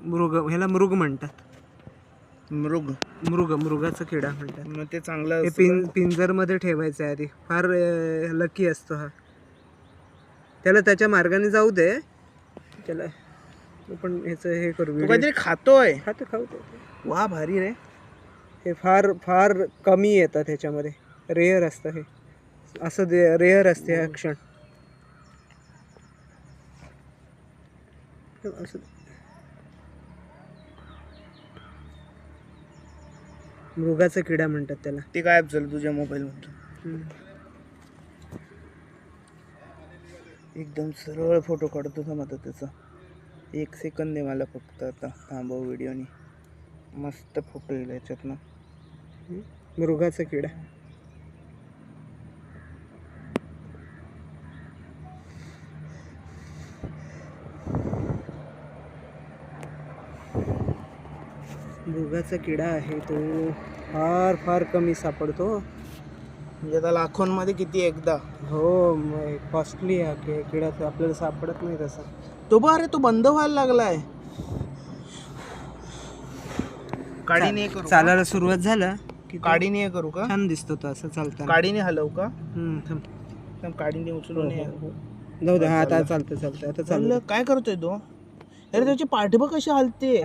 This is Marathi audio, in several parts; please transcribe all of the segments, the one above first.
ह्याला मृग म्हणतात. मृगाचा किडा म्हणतात. मग ते चांगलं हे पिंजरमध्ये ठेवायचं आहे आधी. फार लकी असतो हा. त्याला त्याच्या मार्गाने जाऊ दे. त्याला पण ह्याचं हे करू. काहीतरी खातोय. खाऊ. वा भारी रे. हे फार फार कमी येतात ह्याच्यामध्ये. रेअर असतं हे. असं रेअर असते हा क्षण. मृगाचा किडा म्हणतात त्याला. ते गायब झालं तुझ्या मोबाईल मधून. एकदम सरळ फोटो काढतो थांब आता त्याचा. 1 सेकंद दे मला फक्त आता. थांबव व्हिडिओनी. मस्त फोटो येईल याच्यातनं. मृगाचा किडा. मृगाचा किडा आहे तो. फार फार कमी सापडतो. म्हणजे आता लाखोंमध्ये किती एकदा. हो कॉस्टली हा किडा. आपल्याला सापडत नाही तसा. तो बा रे तो बंद व्हायला लागलाय. काडीने करू. चालायला सुरुवात झाला की काडीने करू का. छान दिसतो तो असं चालताना. काडीने हलव का. थांब. काडीने उचलून जाऊ दे. हा आता चालतं आता चाललं. काय करतोय तो. अरे त्याची पाठबा कशी हलते.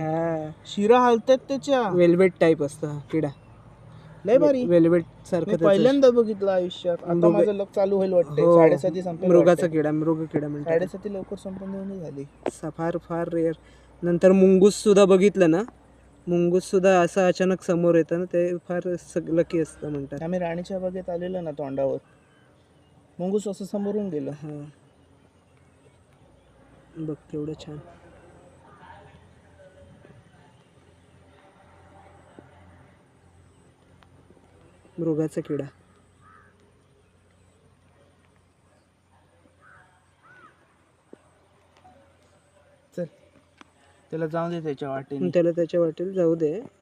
शिरा हलतात त्याच्या. वेल्वेट टाईप असतं हा किडा. लय भारी. वेल्वेट सारखं. पहिल्यांदा बघितलं आयुष्यात. आता माझं लक चालू होईल वाटते. 7:30 संपलं. मृगाचा किडा. मृग किडा म्हणतात. 7:30 लवकर संपन्न झाली. फार फार रेअर. नंतर मुंगूस सुद्धा बघितलं ना. मुंगूस सुद्धा असं अचानक समोर येतं ना. ते फार लकी असतं म्हणतात. आम्ही राणीच्या बागेत आलेलो ना तोंडावर. मुंगूस असं समोरून गेलं. बघ केवढं छान. मृगाचा किडा. चल त्याला जाऊ दे त्याच्या वाटेने. त्याला त्याच्या वाटेल जाऊ दे.